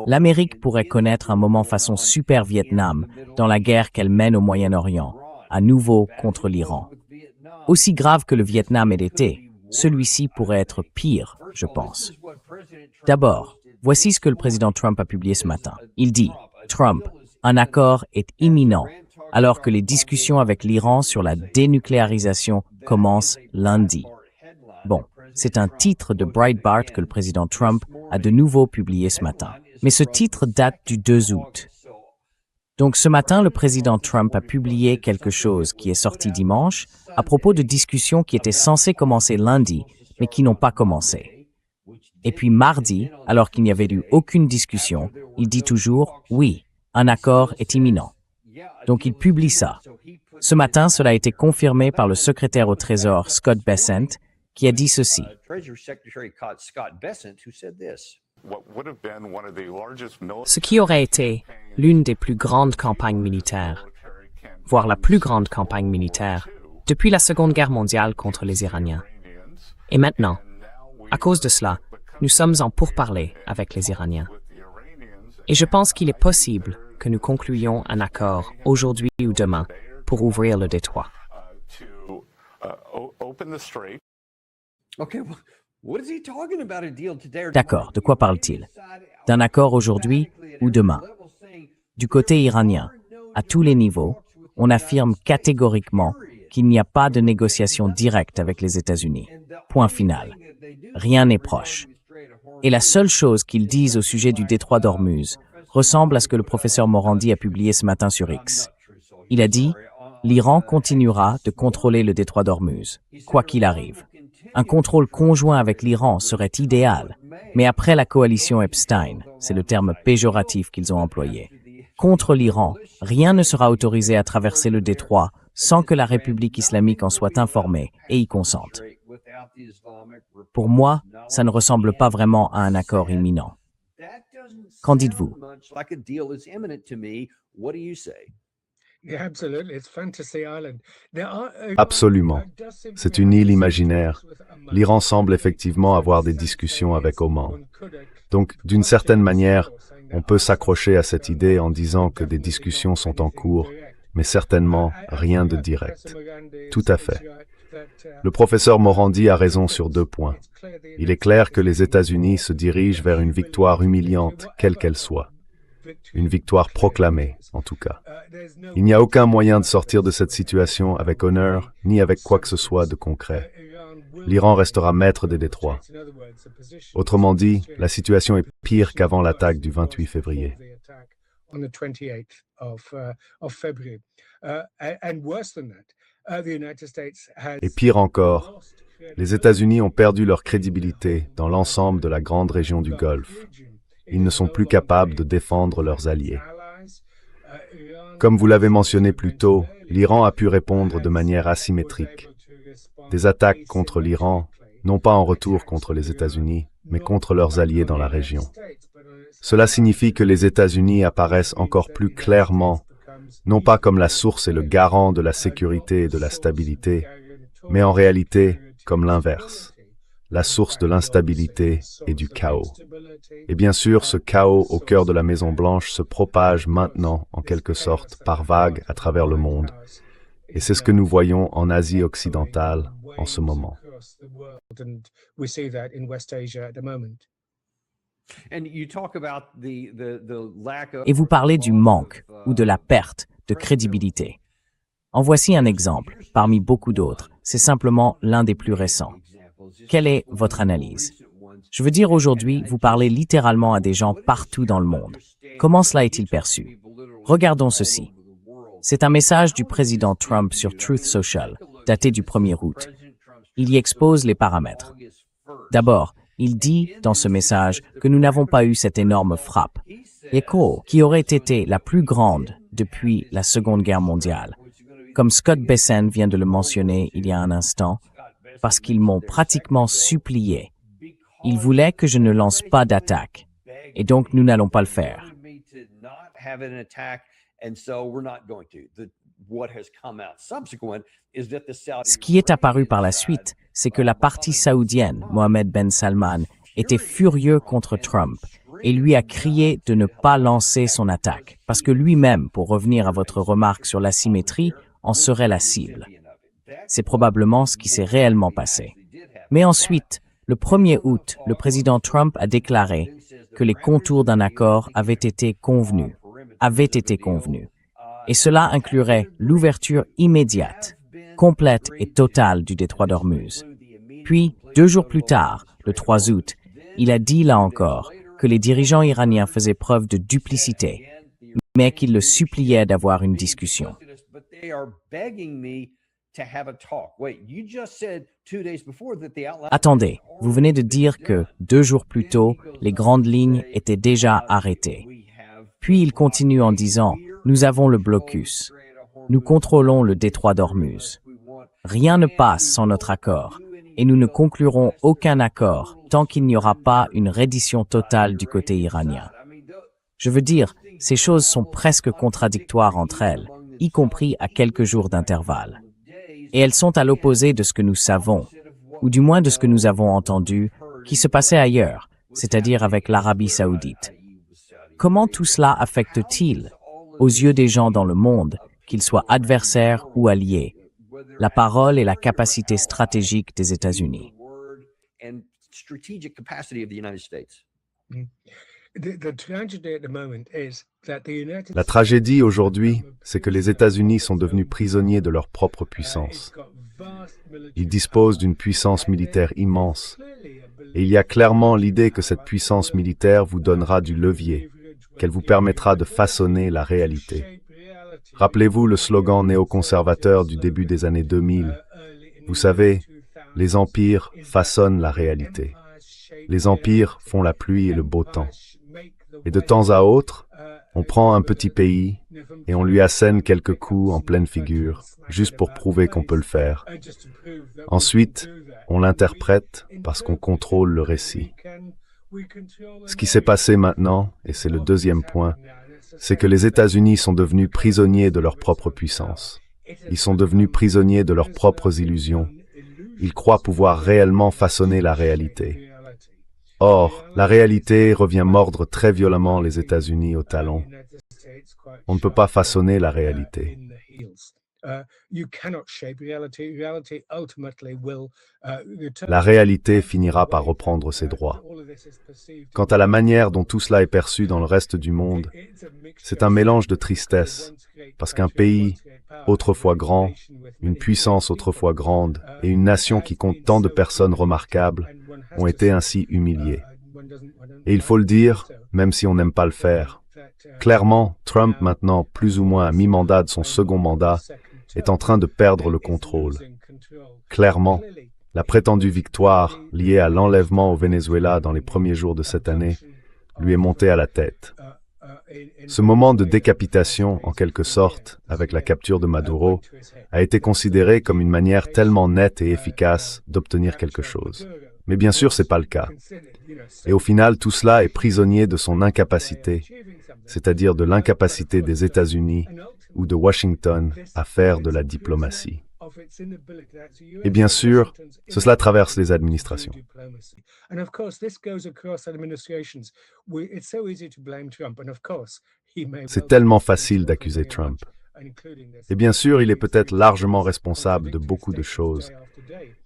L'Amérique pourrait connaître un moment façon super Vietnam dans la guerre qu'elle mène au Moyen-Orient, à nouveau contre l'Iran. Aussi grave que le Vietnam ait été, celui-ci pourrait être pire, je pense. D'abord, voici ce que le président Trump a publié ce matin. Il dit, Trump, un accord est imminent, alors que les discussions avec l'Iran sur la dénucléarisation commencent lundi. Bon, c'est un titre de Breitbart que le président Trump a de nouveau publié ce matin. Mais ce titre date du 2 août. Donc ce matin, le président Trump a publié quelque chose qui est sorti dimanche à propos de discussions qui étaient censées commencer lundi, mais qui n'ont pas commencé. Et puis mardi, alors qu'il n'y avait eu aucune discussion, il dit toujours « Oui, un accord est imminent ». Donc il publie ça. Ce matin, cela a été confirmé par le secrétaire au Trésor Scott Bessent, qui a dit ceci. Ce qui aurait été l'une des plus grandes campagnes militaires, voire la plus grande campagne militaire, depuis la Seconde Guerre mondiale contre les Iraniens. Et maintenant, à cause de cela, nous sommes en pourparlers avec les Iraniens. Et je pense qu'il est possible que nous concluions un accord aujourd'hui ou demain pour ouvrir le détroit. D'accord, de quoi parle-t-il? D'un accord aujourd'hui ou demain? Du côté iranien, à tous les niveaux, on affirme catégoriquement qu'il n'y a pas de négociation directe avec les États-Unis. Point final. Rien n'est proche. Et la seule chose qu'ils disent au sujet du détroit d'Ormuz ressemble à ce que le professeur Morandi a publié ce matin sur X. Il a dit « L'Iran continuera de contrôler le détroit d'Ormuz, quoi qu'il arrive. Un contrôle conjoint avec l'Iran serait idéal, mais après la coalition Epstein, c'est le terme péjoratif qu'ils ont employé, contre l'Iran, rien ne sera autorisé à traverser le détroit sans que la République islamique en soit informée et y consente. Pour moi, ça ne ressemble pas vraiment à un accord imminent. Qu'en dites-vous? Absolument. C'est une île imaginaire. L'Iran semble effectivement avoir des discussions avec Oman. Donc, d'une certaine manière, on peut s'accrocher à cette idée en disant que des discussions sont en cours, mais certainement rien de direct. Tout à fait. Le professeur Morandi a raison sur 2 points. Il est clair que les États-Unis se dirigent vers une victoire humiliante, quelle qu'elle soit. Une victoire proclamée, en tout cas. Il n'y a aucun moyen de sortir de cette situation avec honneur, ni avec quoi que ce soit de concret. L'Iran restera maître des détroits. Autrement dit, la situation est pire qu'avant l'attaque du 28 février. Et pire encore, les États-Unis ont perdu leur crédibilité dans l'ensemble de la grande région du Golfe. Ils ne sont plus capables de défendre leurs alliés. Comme vous l'avez mentionné plus tôt, l'Iran a pu répondre de manière asymétrique. Des attaques contre l'Iran, non pas en retour contre les États-Unis, mais contre leurs alliés dans la région. Cela signifie que les États-Unis apparaissent encore plus clairement, non pas comme la source et le garant de la sécurité et de la stabilité, mais en réalité comme l'inverse, la source de l'instabilité et du chaos. Et bien sûr, ce chaos au cœur de la Maison-Blanche se propage maintenant, en quelque sorte, par vagues à travers le monde. Et c'est ce que nous voyons en Asie occidentale en ce moment. Et vous parlez du manque ou de la perte de crédibilité. En voici un exemple, parmi beaucoup d'autres. C'est simplement l'un des plus récents. Quelle est votre analyse? Je veux dire, aujourd'hui, vous parlez littéralement à des gens partout dans le monde. Comment cela est-il perçu? Regardons ceci. C'est un message du président Trump sur Truth Social, daté du 1er août. Il y expose les paramètres. D'abord, il dit dans ce message que nous n'avons pas eu cette énorme frappe, ECHO, qui aurait été la plus grande depuis la Seconde Guerre mondiale. Comme Scott Bessent vient de le mentionner il y a un instant, parce qu'ils m'ont pratiquement supplié. Ils voulaient que je ne lance pas d'attaque, et donc nous n'allons pas le faire. Ce qui est apparu par la suite, c'est que la partie saoudienne, Mohammed Ben Salman, était furieux contre Trump et lui a crié de ne pas lancer son attaque, parce que lui-même, pour revenir à votre remarque sur l'asymétrie, en serait la cible. C'est probablement ce qui s'est réellement passé. Mais ensuite, le 1er août, le président Trump a déclaré que les contours d'un accord avaient été convenus. Et cela inclurait l'ouverture immédiate, complète et totale du détroit d'Ormuz. Puis, 2 jours plus tard, le 3 août, il a dit là encore que les dirigeants iraniens faisaient preuve de duplicité, mais qu'il le suppliait d'avoir une discussion. Attendez, vous venez de dire que 2 jours plus tôt, les grandes lignes étaient déjà arrêtées. Puis il continue en disant « Nous avons le blocus. Nous contrôlons le détroit d'Ormuz. Rien ne passe sans notre accord, et nous ne conclurons aucun accord tant qu'il n'y aura pas une reddition totale du côté iranien. » Je veux dire, ces choses sont presque contradictoires entre elles, y compris à quelques jours d'intervalle. Et elles sont à l'opposé de ce que nous savons, ou du moins de ce que nous avons entendu, qui se passait ailleurs, c'est-à-dire avec l'Arabie saoudite. Comment tout cela affecte-t-il, aux yeux des gens dans le monde, qu'ils soient adversaires ou alliés, la parole et la capacité stratégique des États-Unis? La tragédie aujourd'hui, c'est que les États-Unis sont devenus prisonniers de leur propre puissance. Ils disposent d'une puissance militaire immense, et il y a clairement l'idée que cette puissance militaire vous donnera du levier, qu'elle vous permettra de façonner la réalité. Rappelez-vous le slogan néoconservateur du début des années 2000. Vous savez, les empires façonnent la réalité. Les empires font la pluie et le beau temps. Et de temps à autre, on prend un petit pays et on lui assène quelques coups en pleine figure, juste pour prouver qu'on peut le faire. Ensuite, on l'interprète parce qu'on contrôle le récit. Ce qui s'est passé maintenant, et c'est le deuxième point, c'est que les États-Unis sont devenus prisonniers de leur propre puissance. Ils sont devenus prisonniers de leurs propres illusions. Ils croient pouvoir réellement façonner la réalité. Or, la réalité revient mordre très violemment les États-Unis au talon. On ne peut pas façonner la réalité. La réalité finira par reprendre ses droits. Quant à la manière dont tout cela est perçu dans le reste du monde, c'est un mélange de tristesse, parce qu'un pays autrefois grand, une puissance autrefois grande et une nation qui compte tant de personnes remarquables ont été ainsi humiliés. Et il faut le dire, même si on n'aime pas le faire. Clairement, Trump, maintenant plus ou moins à mi-mandat de son second mandat, est en train de perdre le contrôle. Clairement, la prétendue victoire liée à l'enlèvement au Venezuela dans les premiers jours de cette année lui est montée à la tête. Ce moment de décapitation, en quelque sorte, avec la capture de Maduro, a été considéré comme une manière tellement nette et efficace d'obtenir quelque chose. Mais bien sûr, c'est pas le cas. Et au final, tout cela est prisonnier de son incapacité, c'est-à-dire de l'incapacité des États-Unis ou de Washington à faire de la diplomatie. Et bien sûr, cela traverse les administrations. C'est tellement facile d'accuser Trump. Et bien sûr, il est peut-être largement responsable de beaucoup de choses,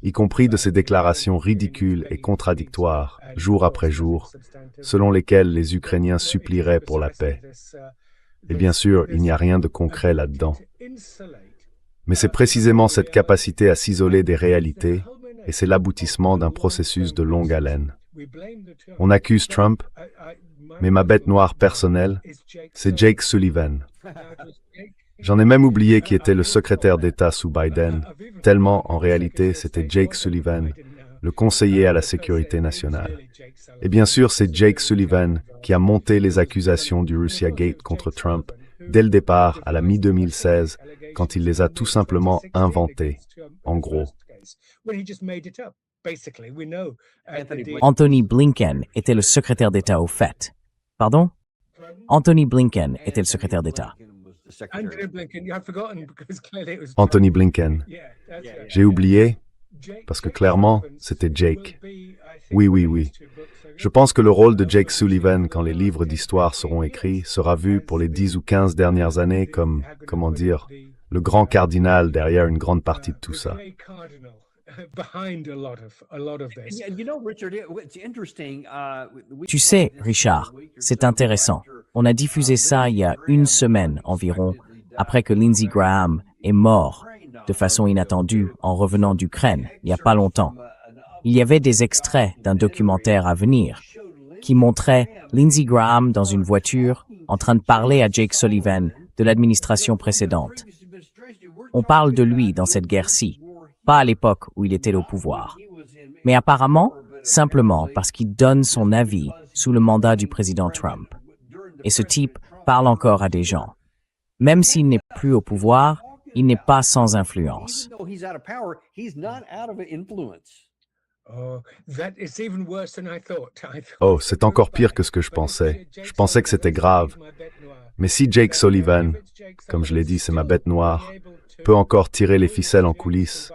y compris de ses déclarations ridicules et contradictoires, jour après jour, selon lesquelles les Ukrainiens supplieraient pour la paix. Et bien sûr, il n'y a rien de concret là-dedans. Mais c'est précisément cette capacité à s'isoler des réalités, et c'est l'aboutissement d'un processus de longue haleine. On accuse Trump, mais ma bête noire personnelle, c'est Jake Sullivan. J'en ai même oublié qui était le secrétaire d'État sous Biden, tellement en réalité c'était Jake Sullivan, le conseiller à la sécurité nationale. Et bien sûr, c'est Jake Sullivan qui a monté les accusations du Russia Gate contre Trump dès le départ à la mi-2016, quand il les a tout simplement inventées, en gros. Anthony Blinken était le secrétaire d'État au fait. Pardon? Anthony Blinken était le secrétaire d'État. Anthony Blinken. J'ai oublié, Parce que clairement, c'était Jake. Oui, oui, oui. Je pense que le rôle de Jake Sullivan, quand les livres d'histoire seront écrits, sera vu pour les 10 ou 15 dernières années comme, comment dire, le grand cardinal derrière une grande partie de tout ça. Tu sais, Richard, c'est intéressant. On a diffusé ça il y a une semaine environ, après que Lindsey Graham est mort de façon inattendue en revenant d'Ukraine, il n'y a pas longtemps. Il y avait des extraits d'un documentaire à venir qui montrait Lindsey Graham dans une voiture en train de parler à Jake Sullivan de l'administration précédente. On parle de lui dans cette guerre-ci, pas à l'époque où il était au pouvoir, mais apparemment simplement parce qu'il donne son avis sous le mandat du président Trump. Et ce type parle encore à des gens. Même s'il n'est plus au pouvoir, il n'est pas sans influence. Oh, c'est encore pire que ce que je pensais. Je pensais que c'était grave. Mais si Jake Sullivan, comme je l'ai dit, c'est ma bête noire, peut encore tirer les ficelles en coulisses,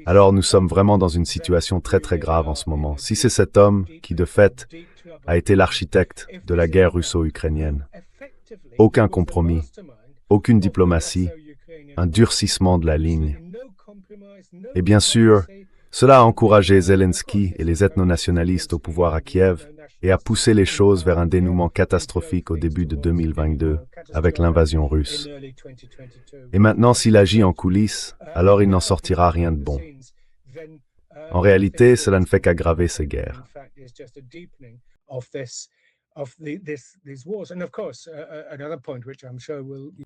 alors nous sommes vraiment dans une situation très très grave en ce moment. Si c'est cet homme qui, de fait, a été l'architecte de la guerre russo-ukrainienne, aucun compromis, aucune diplomatie, un durcissement de la ligne. Et bien sûr, cela a encouragé Zelensky et les ethno-nationalistes au pouvoir à Kiev et a poussé les choses vers un dénouement catastrophique au début de 2022 avec l'invasion russe. Et maintenant, s'il agit en coulisses, alors il n'en sortira rien de bon. En réalité, cela ne fait qu'aggraver ces guerres.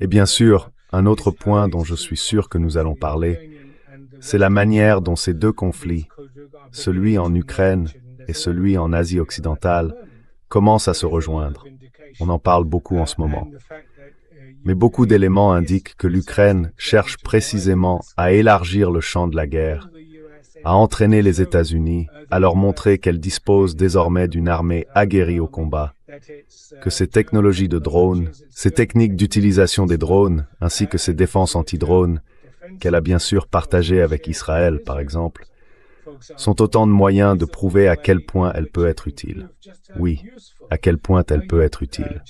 Et bien sûr, un autre point dont je suis sûr que nous allons parler, c'est la manière dont ces deux conflits, celui en Ukraine et celui en Asie occidentale, commencent à se rejoindre. On en parle beaucoup en ce moment. Mais beaucoup d'éléments indiquent que l'Ukraine cherche précisément à élargir le champ de la guerre, à entraîner les États-Unis, à leur montrer qu'elle dispose désormais d'une armée aguerrie au combat, que ces technologies de drones, ces techniques d'utilisation des drones, ainsi que ces défenses anti-drones, qu'elle a bien sûr partagées avec Israël, par exemple, sont autant de moyens de prouver à quel point elle peut être utile. Oui, à quel point elle peut être utile.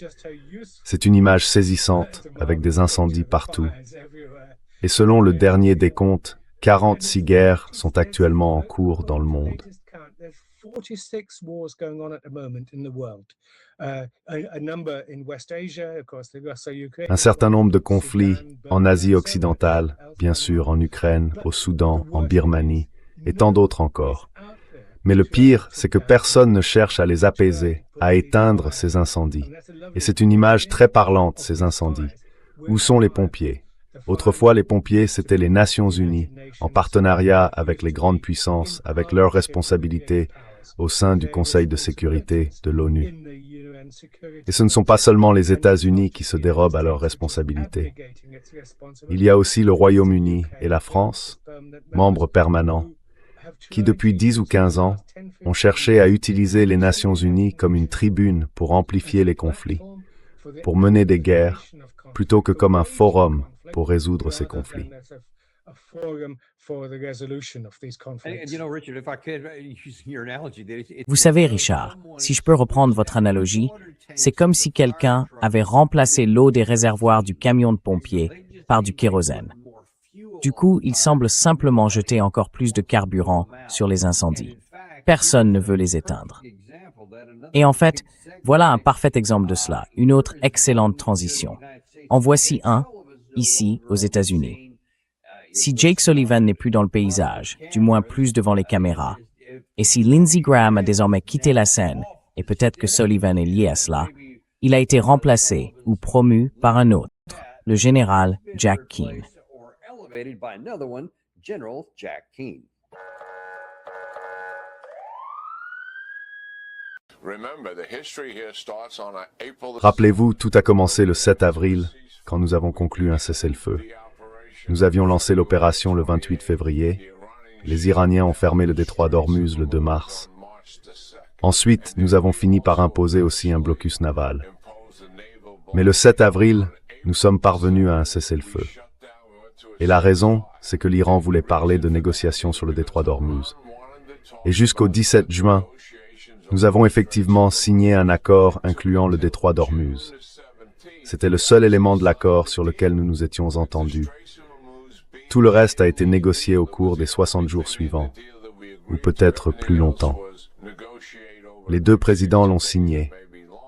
C'est une image saisissante, avec des incendies partout. Et selon le dernier décompte, 46 guerres sont actuellement en cours dans le monde. Un certain nombre de conflits en Asie occidentale, bien sûr en Ukraine, au Soudan, en Birmanie, et tant d'autres encore. Mais le pire, c'est que personne ne cherche à les apaiser, à éteindre ces incendies. Et c'est une image très parlante, ces incendies. Où sont les pompiers? Autrefois, les pompiers, c'était les Nations Unies, en partenariat avec les grandes puissances, avec leurs responsabilités au sein du Conseil de sécurité de l'ONU. Et ce ne sont pas seulement les États-Unis qui se dérobent à leurs responsabilités. Il y a aussi le Royaume-Uni et la France, membres permanents, qui depuis 10 ou 15 ans ont cherché à utiliser les Nations Unies comme une tribune pour amplifier les conflits, pour mener des guerres, plutôt que comme un forum pour résoudre ces conflits. Vous savez, Richard, si je peux reprendre votre analogie, c'est comme si quelqu'un avait remplacé l'eau des réservoirs du camion de pompiers par du kérosène. Du coup, il semble simplement jeter encore plus de carburant sur les incendies. Personne ne veut les éteindre. Et en fait, voilà un parfait exemple de cela, une autre excellente transition. En voici un, ici, aux États-Unis. Si Jake Sullivan n'est plus dans le paysage, du moins plus devant les caméras, et si Lindsey Graham a désormais quitté la scène, et peut-être que Sullivan est lié à cela, il a été remplacé ou promu par un autre, le général Jack Keane. Rappelez-vous, tout a commencé le 7 avril, quand nous avons conclu un cessez-le-feu. Nous avions lancé l'opération le 28 février. Les Iraniens ont fermé le détroit d'Ormuz le 2 mars. Ensuite, nous avons fini par imposer aussi un blocus naval. Mais le 7 avril, nous sommes parvenus à un cessez-le-feu. Et la raison, c'est que l'Iran voulait parler de négociations sur le détroit d'Ormuz. Et jusqu'au 17 juin, nous avons effectivement signé un accord incluant le détroit d'Ormuz. C'était le seul élément de l'accord sur lequel nous nous étions entendus. Tout le reste a été négocié au cours des 60 jours suivants, ou peut-être plus longtemps. Les deux présidents l'ont signé,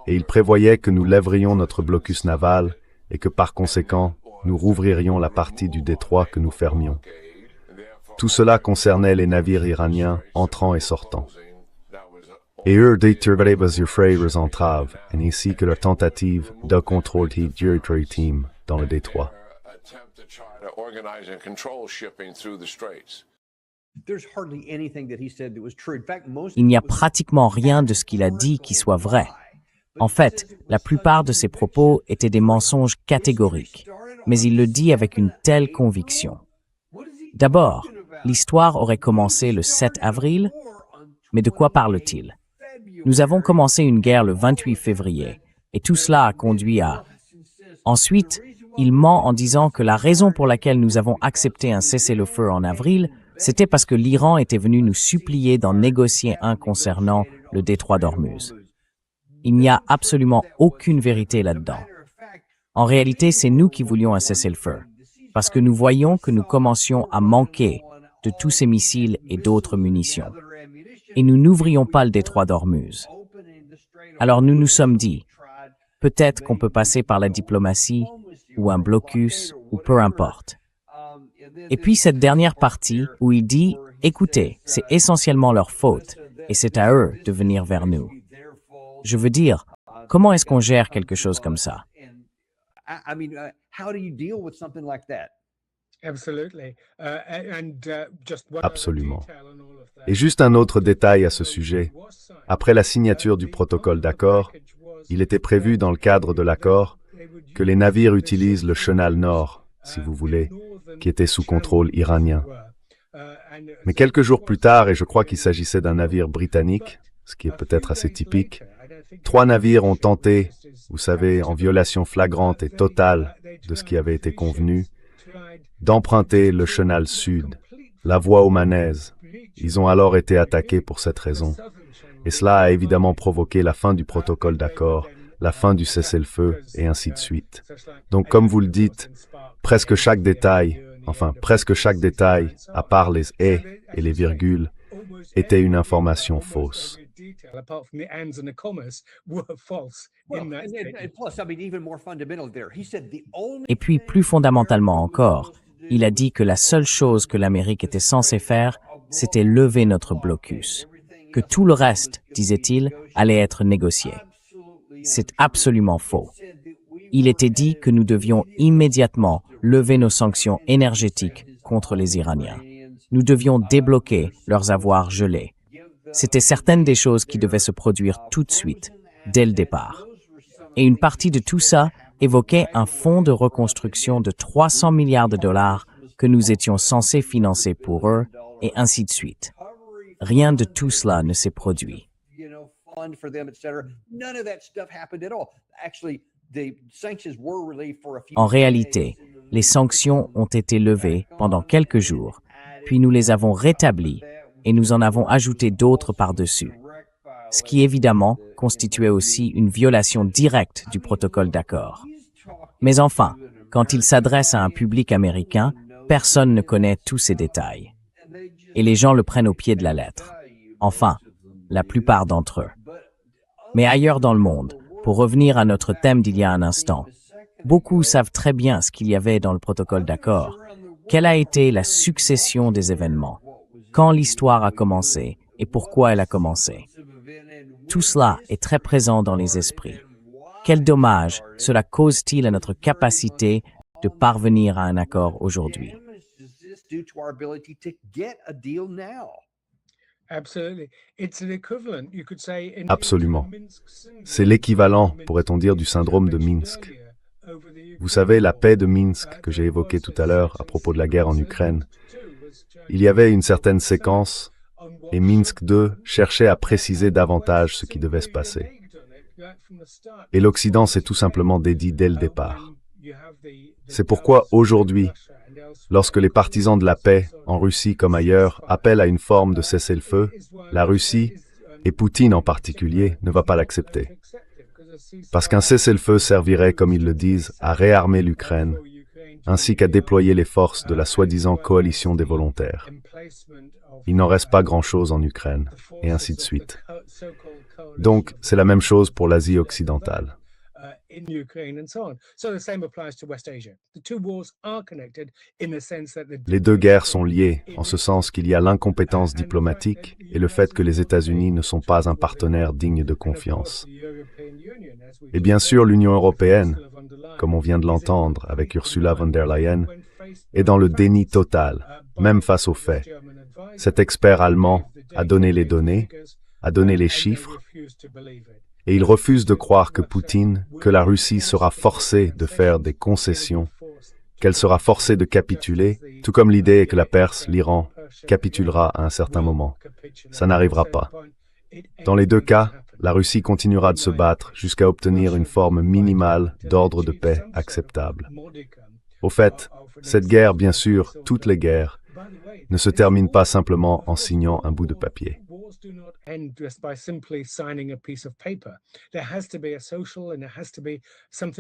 et ils prévoyaient que nous lèverions notre blocus naval et que par conséquent, nous rouvririons la partie du détroit que nous fermions. Tout cela concernait les navires iraniens entrant et sortant. Et eux déterminaient leurs entraves, ainsi que leur tentative de contrôler le territoire dans le détroit. Il n'y a pratiquement rien de ce qu'il a dit qui soit vrai. En fait, la plupart de ses propos étaient des mensonges catégoriques, mais il le dit avec une telle conviction. D'abord, l'histoire aurait commencé le 7 avril, mais de quoi parle-t-il? Nous avons commencé une guerre le 28 février, et tout cela a conduit à... Ensuite, il ment en disant que la raison pour laquelle nous avons accepté un cessez-le-feu en avril, c'était parce que l'Iran était venu nous supplier d'en négocier un concernant le détroit d'Ormuz. Il n'y a absolument aucune vérité là-dedans. En réalité, c'est nous qui voulions un cessez-le-feu, parce que nous voyions que nous commencions à manquer de tous ces missiles et d'autres munitions. Et nous n'ouvrions pas le détroit d'Ormuz. Alors nous nous sommes dit, peut-être qu'on peut passer par la diplomatie, ou un blocus, ou peu importe. Et puis cette dernière partie où il dit, écoutez, c'est essentiellement leur faute, et c'est à eux de venir vers nous. Je veux dire, comment est-ce qu'on gère quelque chose comme ça? Absolument. Et juste un autre détail à ce sujet. Après la signature du protocole d'accord, il était prévu dans le cadre de l'accord que les navires utilisent le chenal nord, si vous voulez, qui était sous contrôle iranien. Mais quelques jours plus tard, et je crois qu'il s'agissait d'un navire britannique, ce qui est peut-être assez typique, 3 navires ont tenté, vous savez, en violation flagrante et totale de ce qui avait été convenu, d'emprunter le chenal sud, la voie omanaise. Ils ont alors été attaqués pour cette raison. Et cela a évidemment provoqué la fin du protocole d'accord, la fin du cessez-le-feu, et ainsi de suite. Donc, comme vous le dites, presque chaque détail, à part les « et » et les virgules, était une information fausse. Et puis, plus fondamentalement encore, il a dit que la seule chose que l'Amérique était censée faire, c'était lever notre blocus. Que tout le reste, disait-il, allait être négocié. C'est absolument faux. Il était dit que nous devions immédiatement lever nos sanctions énergétiques contre les Iraniens. Nous devions débloquer leurs avoirs gelés. C'était certaines des choses qui devaient se produire tout de suite, dès le départ. Et une partie de tout ça évoquait un fonds de reconstruction de 300 milliards de dollars que nous étions censés financer pour eux, et ainsi de suite. Rien de tout cela ne s'est produit. En réalité, les sanctions ont été levées pendant quelques jours, puis nous les avons rétablies et nous en avons ajouté d'autres par-dessus, ce qui évidemment constituait aussi une violation directe du protocole d'accord. Mais enfin, quand il s'adresse à un public américain, personne ne connaît tous ces détails. Et les gens le prennent au pied de la lettre. Enfin, la plupart d'entre eux. Mais ailleurs dans le monde, pour revenir à notre thème d'il y a un instant, beaucoup savent très bien ce qu'il y avait dans le protocole d'accord. Quelle a été la succession des événements? Quand l'histoire a commencé et pourquoi elle a commencé? Tout cela est très présent dans les esprits. Quel dommage cela cause-t-il à notre capacité de parvenir à un accord aujourd'hui? Absolument. C'est l'équivalent, pourrait-on dire, du syndrome de Minsk. Vous savez, la paix de Minsk que j'ai évoquée tout à l'heure à propos de la guerre en Ukraine, il y avait une certaine séquence et Minsk II cherchait à préciser davantage ce qui devait se passer. Et l'Occident s'est tout simplement dédié dès le départ. C'est pourquoi aujourd'hui, lorsque les partisans de la paix, en Russie comme ailleurs, appellent à une forme de cessez-le-feu, la Russie, et Poutine en particulier, ne va pas l'accepter. Parce qu'un cessez-le-feu servirait, comme ils le disent, à réarmer l'Ukraine, ainsi qu'à déployer les forces de la soi-disant coalition des volontaires. Il n'en reste pas grand-chose en Ukraine, et ainsi de suite. Donc, c'est la même chose pour l'Asie occidentale. Les deux guerres sont liées, en ce sens qu'il y a l'incompétence diplomatique et le fait que les États-Unis ne sont pas un partenaire digne de confiance. Et bien sûr, l'Union européenne, comme on vient de l'entendre avec Ursula von der Leyen, est dans le déni total, même face aux faits. Cet expert allemand a donné les données, a donné les chiffres, et il refuse de croire que Poutine, que la Russie sera forcée de faire des concessions, qu'elle sera forcée de capituler, tout comme l'idée est que la Perse, l'Iran, capitulera à un certain moment. Ça n'arrivera pas. Dans les deux cas, la Russie continuera de se battre jusqu'à obtenir une forme minimale d'ordre de paix acceptable. Au fait, cette guerre, bien sûr, toutes les guerres, ne se terminent pas simplement en signant un bout de papier.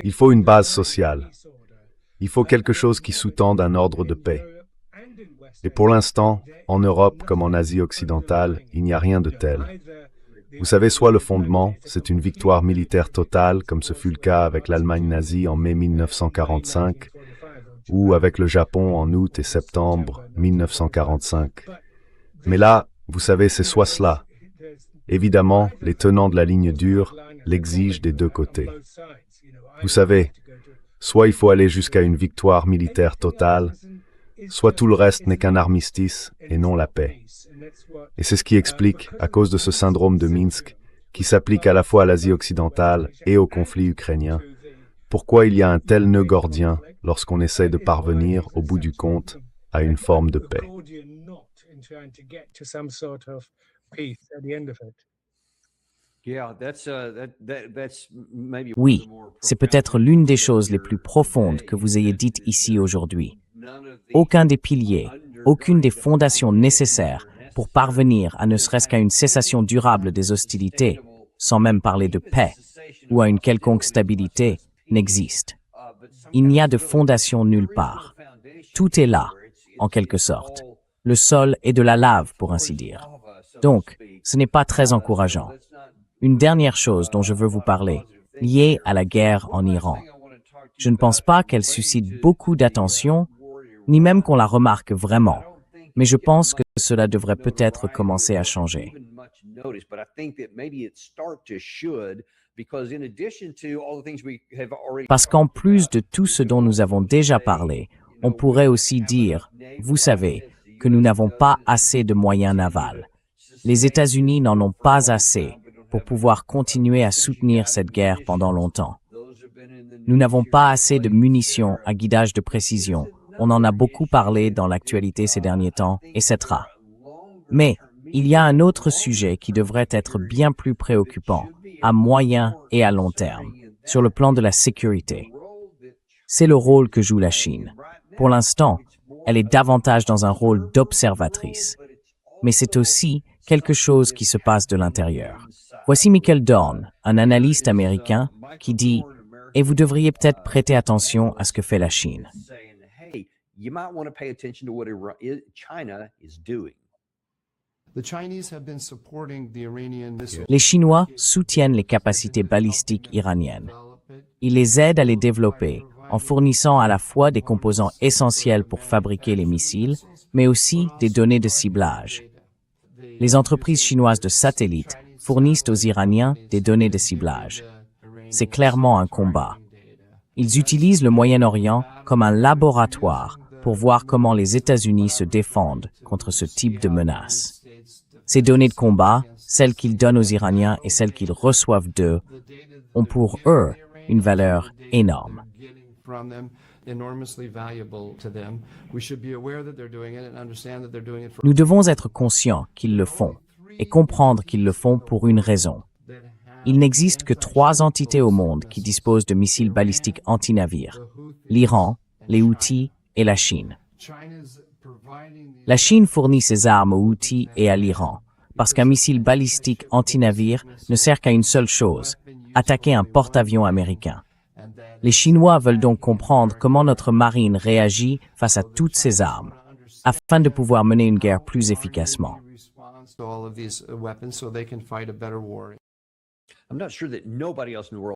Il faut une base sociale. Il faut quelque chose qui sous-tende un ordre de paix. Et pour l'instant, en Europe comme en Asie occidentale, il n'y a rien de tel. Vous savez, soit le fondement, c'est une victoire militaire totale, comme ce fut le cas avec l'Allemagne nazie en mai 1945, ou avec le Japon en août et septembre 1945. Mais là, vous savez, c'est soit cela. Évidemment, les tenants de la ligne dure l'exigent des deux côtés. Vous savez, soit il faut aller jusqu'à une victoire militaire totale, soit tout le reste n'est qu'un armistice et non la paix. Et c'est ce qui explique, à cause de ce syndrome de Minsk, qui s'applique à la fois à l'Asie occidentale et au conflit ukrainien, pourquoi il y a un tel nœud gordien lorsqu'on essaie de parvenir, au bout du compte, à une forme de paix. Oui, c'est peut-être l'une des choses les plus profondes que vous ayez dites ici aujourd'hui. Aucun des piliers, aucune des fondations nécessaires pour parvenir à ne serait-ce qu'à une cessation durable des hostilités, sans même parler de paix, ou à une quelconque stabilité, n'existe. Il n'y a de fondation nulle part. Tout est là, en quelque sorte. Le sol est de la lave, pour ainsi dire. Donc, ce n'est pas très encourageant. Une dernière chose dont je veux vous parler, liée à la guerre en Iran. Je ne pense pas qu'elle suscite beaucoup d'attention, ni même qu'on la remarque vraiment, mais je pense que cela devrait peut-être commencer à changer. Parce qu'en plus de tout ce dont nous avons déjà parlé, on pourrait aussi dire, vous savez, que nous n'avons pas assez de moyens navals. Les États-Unis n'en ont pas assez pour pouvoir continuer à soutenir cette guerre pendant longtemps. Nous n'avons pas assez de munitions à guidage de précision. On en a beaucoup parlé dans l'actualité ces derniers temps, etc. Mais il y a un autre sujet qui devrait être bien plus préoccupant, à moyen et à long terme, sur le plan de la sécurité. C'est le rôle que joue la Chine. Pour l'instant, elle est davantage dans un rôle d'observatrice. Mais c'est aussi quelque chose qui se passe de l'intérieur. Voici Michael Dorn, un analyste américain, qui dit « Et vous devriez peut-être prêter attention à ce que fait la Chine. » Les Chinois soutiennent les capacités balistiques iraniennes. Ils les aident à les développer en fournissant à la fois des composants essentiels pour fabriquer les missiles, mais aussi des données de ciblage. Les entreprises chinoises de satellites fournissent aux Iraniens des données de ciblage. C'est clairement un combat. Ils utilisent le Moyen-Orient comme un laboratoire pour voir comment les États-Unis se défendent contre ce type de menaces. Ces données de combat, celles qu'ils donnent aux Iraniens et celles qu'ils reçoivent d'eux, ont pour eux une valeur énorme. Nous devons être conscients qu'ils le font et comprendre qu'ils le font pour une raison. Il n'existe que 3 entités au monde qui disposent de missiles balistiques anti-navires: l'Iran, les Houthis et la Chine. La Chine fournit ses armes aux Houthis et à l'Iran, parce qu'un missile balistique anti-navire ne sert qu'à une seule chose: attaquer un porte-avions américain. Les Chinois veulent donc comprendre comment notre marine réagit face à toutes ces armes, afin de pouvoir mener une guerre plus efficacement.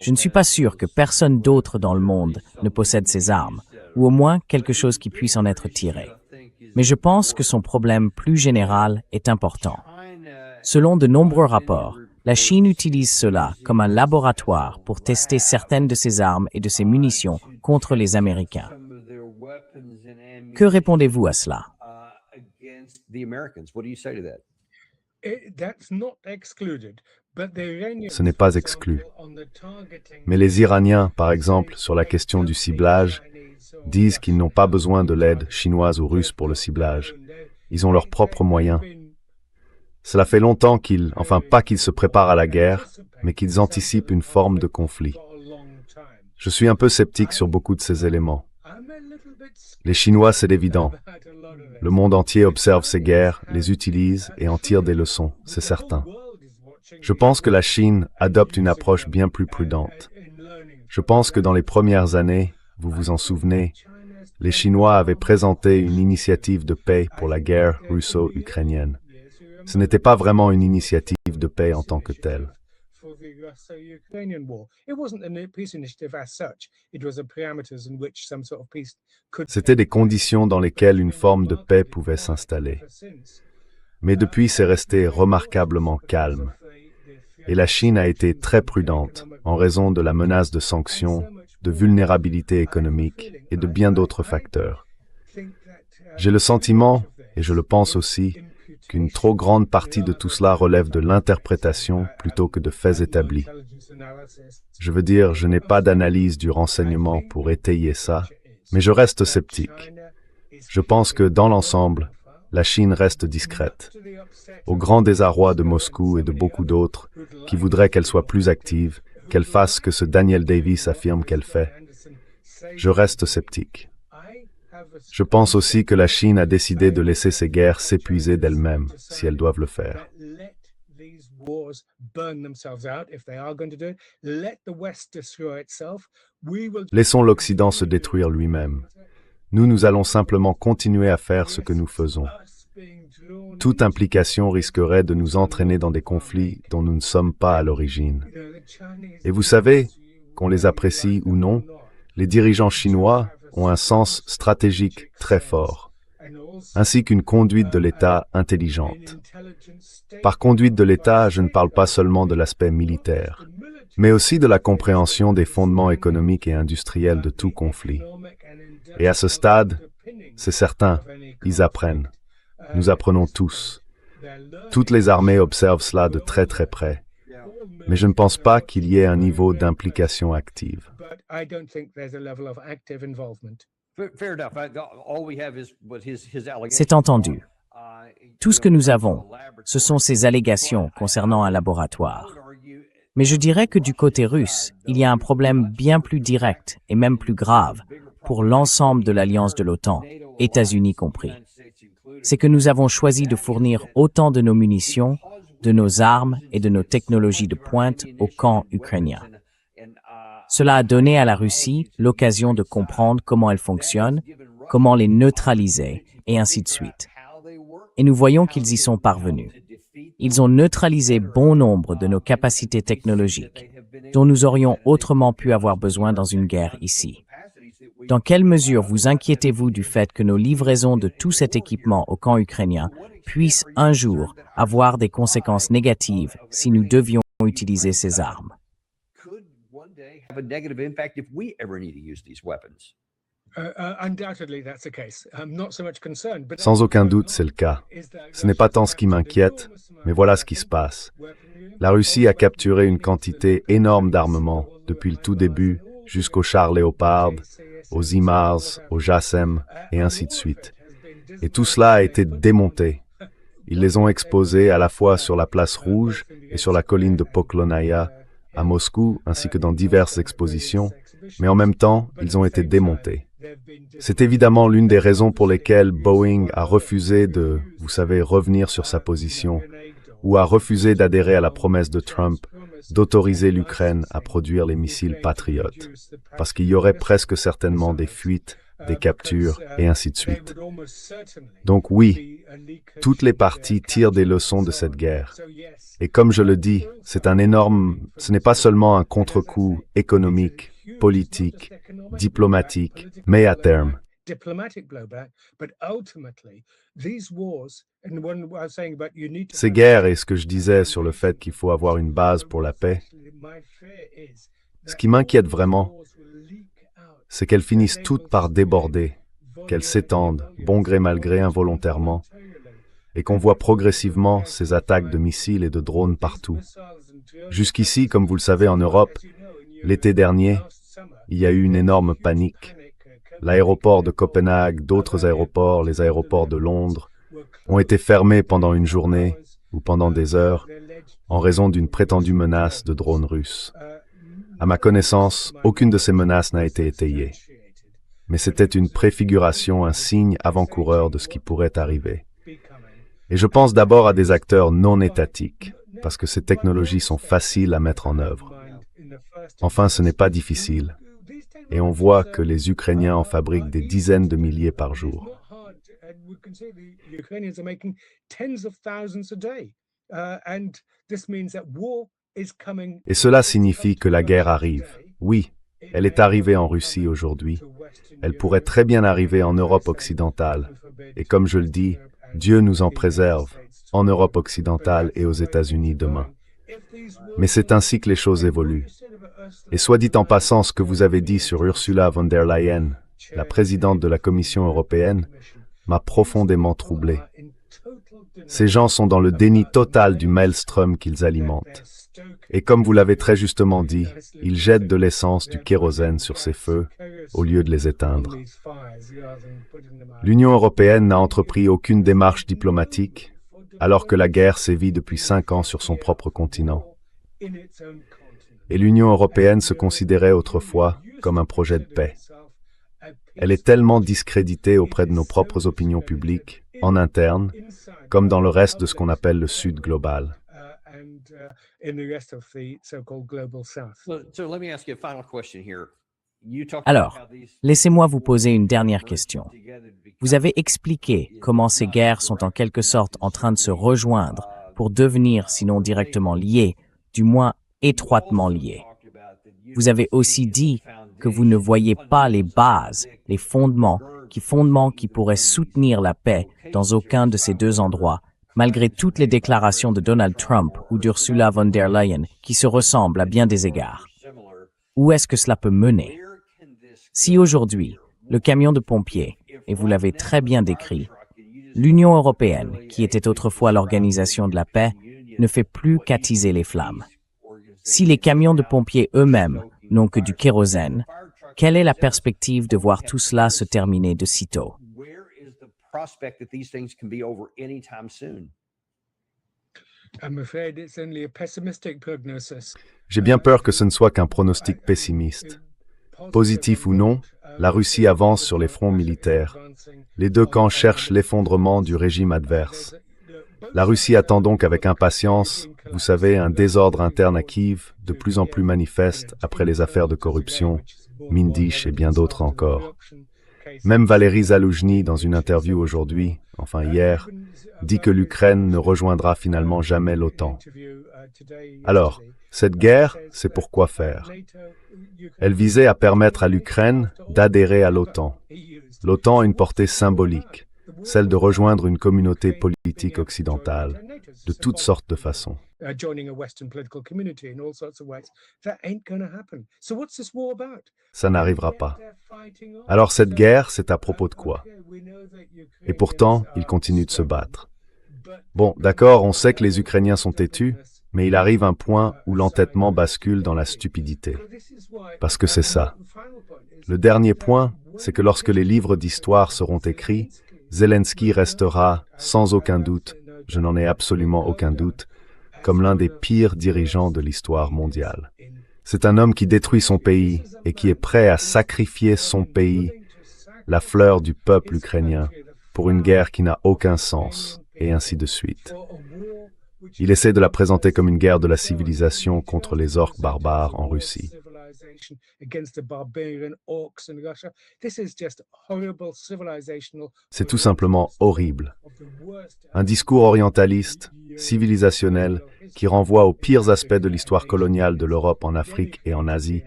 Je ne suis pas sûr que personne d'autre dans le monde ne possède ces armes, ou au moins quelque chose qui puisse en être tiré. Mais je pense que son problème plus général est important. Selon de nombreux rapports, la Chine utilise cela comme un laboratoire pour tester certaines de ses armes et de ses munitions contre les Américains. Que répondez-vous à cela? Ce n'est pas exclu. Mais les Iraniens, par exemple, sur la question du ciblage, disent qu'ils n'ont pas besoin de l'aide chinoise ou russe pour le ciblage. Ils ont leurs propres moyens. Cela fait longtemps pas qu'ils se préparent à la guerre, mais qu'ils anticipent une forme de conflit. Je suis un peu sceptique sur beaucoup de ces éléments. Les Chinois, c'est évident. Le monde entier observe ces guerres, les utilise et en tire des leçons, c'est certain. Je pense que la Chine adopte une approche bien plus prudente. Je pense que dans les premières années, vous vous en souvenez, les Chinois avaient présenté une initiative de paix pour la guerre russo-ukrainienne. Ce n'était pas vraiment une initiative de paix en tant que telle. C'était des conditions dans lesquelles une forme de paix pouvait s'installer. Mais depuis, c'est resté remarquablement calme. Et la Chine a été très prudente en raison de la menace de sanctions, de vulnérabilité économique et de bien d'autres facteurs. J'ai le sentiment, et je le pense aussi, qu'une trop grande partie de tout cela relève de l'interprétation plutôt que de faits établis. Je veux dire, je n'ai pas d'analyse du renseignement pour étayer ça, mais je reste sceptique. Je pense que, dans l'ensemble, la Chine reste discrète, au grand désarroi de Moscou et de beaucoup d'autres qui voudraient qu'elle soit plus active, qu'elle fasse ce que ce Daniel Davis affirme qu'elle fait. Je reste sceptique. Je pense aussi que la Chine a décidé de laisser ces guerres s'épuiser d'elles-mêmes, si elles doivent le faire. Laissons l'Occident se détruire lui-même. Nous allons simplement continuer à faire ce que nous faisons. Toute implication risquerait de nous entraîner dans des conflits dont nous ne sommes pas à l'origine. Et vous savez, qu'on les apprécie ou non, les dirigeants chinois ont un sens stratégique très fort, ainsi qu'une conduite de l'État intelligente. Par conduite de l'État, je ne parle pas seulement de l'aspect militaire, mais aussi de la compréhension des fondements économiques et industriels de tout conflit. Et à ce stade, c'est certain, ils apprennent. Nous apprenons tous. Toutes les armées observent cela de très très près. Mais je ne pense pas qu'il y ait un niveau d'implication active. C'est entendu. Tout ce que nous avons, ce sont ces allégations concernant un laboratoire. Mais je dirais que du côté russe, il y a un problème bien plus direct et même plus grave pour l'ensemble de l'alliance de l'OTAN, États-Unis compris. C'est que nous avons choisi de fournir autant de nos munitions, de nos armes et de nos technologies de pointe au camp ukrainien. Cela a donné à la Russie l'occasion de comprendre comment elle fonctionne, comment les neutraliser, et ainsi de suite. Et nous voyons qu'ils y sont parvenus. Ils ont neutralisé bon nombre de nos capacités technologiques, dont nous aurions autrement pu avoir besoin dans une guerre ici. Dans quelle mesure vous inquiétez-vous du fait que nos livraisons de tout cet équipement au camp ukrainien puissent un jour avoir des conséquences négatives si nous devions utiliser ces armes? Sans aucun doute, c'est le cas. Ce n'est pas tant ce qui m'inquiète, mais voilà ce qui se passe. La Russie a capturé une quantité énorme d'armements depuis le tout début jusqu'aux chars Léopard, aux HIMARS, aux JASSM, et ainsi de suite. Et tout cela a été démonté. Ils les ont exposés à la fois sur la place Rouge et sur la colline de Poklonaya, à Moscou ainsi que dans diverses expositions, mais en même temps, ils ont été démontés. C'est évidemment l'une des raisons pour lesquelles Boeing a refusé de, vous savez, revenir sur sa position, ou a refusé d'adhérer à la promesse de Trump d'autoriser l'Ukraine à produire les missiles Patriot, parce qu'il y aurait presque certainement des fuites, des captures, et ainsi de suite. Donc oui, toutes les parties tirent des leçons de cette guerre. Et comme je le dis, ce n'est pas seulement un contre-coup économique, politique, diplomatique, mais à terme. Ces guerres et ce que je disais sur le fait qu'il faut avoir une base pour la paix, ce qui m'inquiète vraiment, c'est qu'elles finissent toutes par déborder, qu'elles s'étendent, bon gré mal gré involontairement, et qu'on voit progressivement ces attaques de missiles et de drones partout. Jusqu'ici, comme vous le savez en Europe, l'été dernier, il y a eu une énorme panique. L'aéroport de Copenhague, d'autres aéroports, les aéroports de Londres, ont été fermés pendant une journée ou pendant des heures en raison d'une prétendue menace de drones russes. À ma connaissance, aucune de ces menaces n'a été étayée. Mais c'était une préfiguration, un signe avant-coureur de ce qui pourrait arriver. Et je pense d'abord à des acteurs non étatiques, parce que ces technologies sont faciles à mettre en œuvre. Enfin, ce n'est pas difficile. Et on voit que les Ukrainiens en fabriquent des dizaines de milliers par jour. Et cela signifie que la guerre arrive. Oui, elle est arrivée en Russie aujourd'hui. Elle pourrait très bien arriver en Europe occidentale. Et comme je le dis, Dieu nous en préserve, en Europe occidentale et aux États-Unis demain. Mais c'est ainsi que les choses évoluent. Et soit dit en passant, ce que vous avez dit sur Ursula von der Leyen, la présidente de la Commission européenne, m'a profondément troublé. Ces gens sont dans le déni total du maelstrom qu'ils alimentent. Et comme vous l'avez très justement dit, ils jettent de l'essence, du kérosène sur ces feux, au lieu de les éteindre. L'Union européenne n'a entrepris aucune démarche diplomatique, alors que la guerre sévit depuis 5 ans sur son propre continent. Et l'Union européenne se considérait autrefois comme un projet de paix. Elle est tellement discréditée auprès de nos propres opinions publiques, en interne, comme dans le reste de ce qu'on appelle le Sud global. Alors, laissez-moi vous poser une dernière question. Vous avez expliqué comment ces guerres sont en quelque sorte en train de se rejoindre pour devenir, sinon directement liées, du moins étroitement liées. Vous avez aussi dit que vous ne voyez pas les bases, les fondements qui pourraient soutenir la paix dans aucun de ces deux endroits, malgré toutes les déclarations de Donald Trump ou d'Ursula von der Leyen qui se ressemblent à bien des égards. Où est-ce que cela peut mener? Si aujourd'hui, le camion de pompiers, et vous l'avez très bien décrit, l'Union européenne, qui était autrefois l'organisation de la paix, ne fait plus qu'attiser les flammes. Si les camions de pompiers eux-mêmes n'ont que du kérosène, quelle est la perspective de voir tout cela se terminer de sitôt? J'ai bien peur que ce ne soit qu'un pronostic pessimiste. Positif ou non, la Russie avance sur les fronts militaires. Les deux camps cherchent l'effondrement du régime adverse. La Russie attend donc avec impatience, vous savez, un désordre interne à Kiev, de plus en plus manifeste après les affaires de corruption, Mindish et bien d'autres encore. Même Valéry Zaloujny, dans une interview aujourd'hui, enfin hier, dit que l'Ukraine ne rejoindra finalement jamais l'OTAN. Alors, cette guerre, c'est pour quoi faire? Elle visait à permettre à l'Ukraine d'adhérer à l'OTAN. L'OTAN a une portée symbolique, celle de rejoindre une communauté politique occidentale, de toutes sortes de façons. Ça n'arrivera pas. Alors cette guerre, c'est à propos de quoi? Et pourtant, ils continuent de se battre. Bon, d'accord, on sait que les Ukrainiens sont têtus, mais il arrive un point où l'entêtement bascule dans la stupidité. Parce que c'est ça. Le dernier point, c'est que lorsque les livres d'histoire seront écrits, Zelensky restera, sans aucun doute, je n'en ai absolument aucun doute, comme l'un des pires dirigeants de l'histoire mondiale. C'est un homme qui détruit son pays et qui est prêt à sacrifier son pays, la fleur du peuple ukrainien, pour une guerre qui n'a aucun sens, et ainsi de suite. Il essaie de la présenter comme une guerre de la civilisation contre les orques barbares en Russie. C'est tout simplement horrible. Un discours orientaliste, civilisationnel, qui renvoie aux pires aspects de l'histoire coloniale de l'Europe en Afrique et en Asie,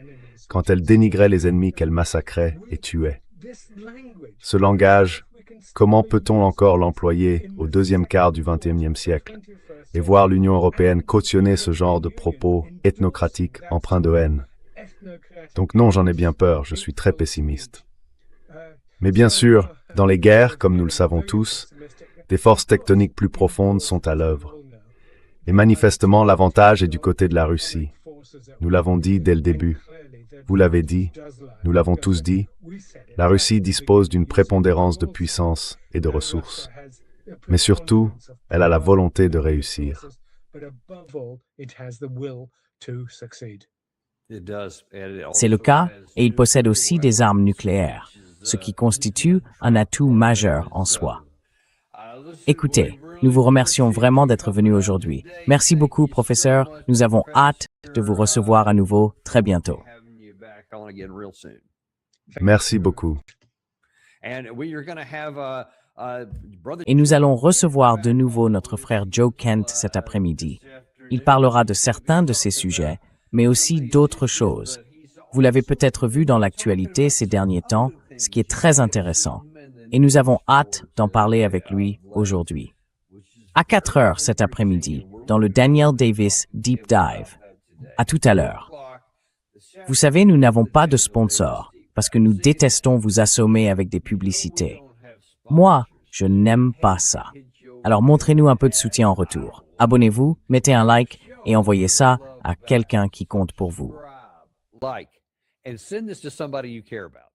quand elle dénigrait les ennemis qu'elle massacrait et tuait. Ce langage, comment peut-on encore l'employer au deuxième quart du XXIe siècle et voir l'Union européenne cautionner ce genre de propos ethnocratiques empreints de haine? Donc non, j'en ai bien peur, je suis très pessimiste. Mais bien sûr, dans les guerres, comme nous le savons tous, des forces tectoniques plus profondes sont à l'œuvre. Et manifestement, l'avantage est du côté de la Russie. Nous l'avons dit dès le début. Vous l'avez dit, nous l'avons tous dit, la Russie dispose d'une prépondérance de puissance et de ressources. Mais surtout, elle a la volonté de réussir. C'est le cas, et il possède aussi des armes nucléaires, ce qui constitue un atout majeur en soi. Écoutez, nous vous remercions vraiment d'être venu aujourd'hui. Merci beaucoup, professeur. Nous avons hâte de vous recevoir à nouveau très bientôt. Merci beaucoup. Et nous allons recevoir de nouveau notre frère Joe Kent cet après-midi. Il parlera de certains de ces sujets, mais aussi d'autres choses. Vous l'avez peut-être vu dans l'actualité ces derniers temps, ce qui est très intéressant. Et nous avons hâte d'en parler avec lui aujourd'hui. À 4 heures cet après-midi, dans le Daniel Davis Deep Dive. À tout à l'heure. Vous savez, nous n'avons pas de sponsor, parce que nous détestons vous assommer avec des publicités. Moi, je n'aime pas ça. Alors montrez-nous un peu de soutien en retour. Abonnez-vous, mettez un like et envoyez ça à quelqu'un qui compte pour vous. Like, and send this to somebody you care about.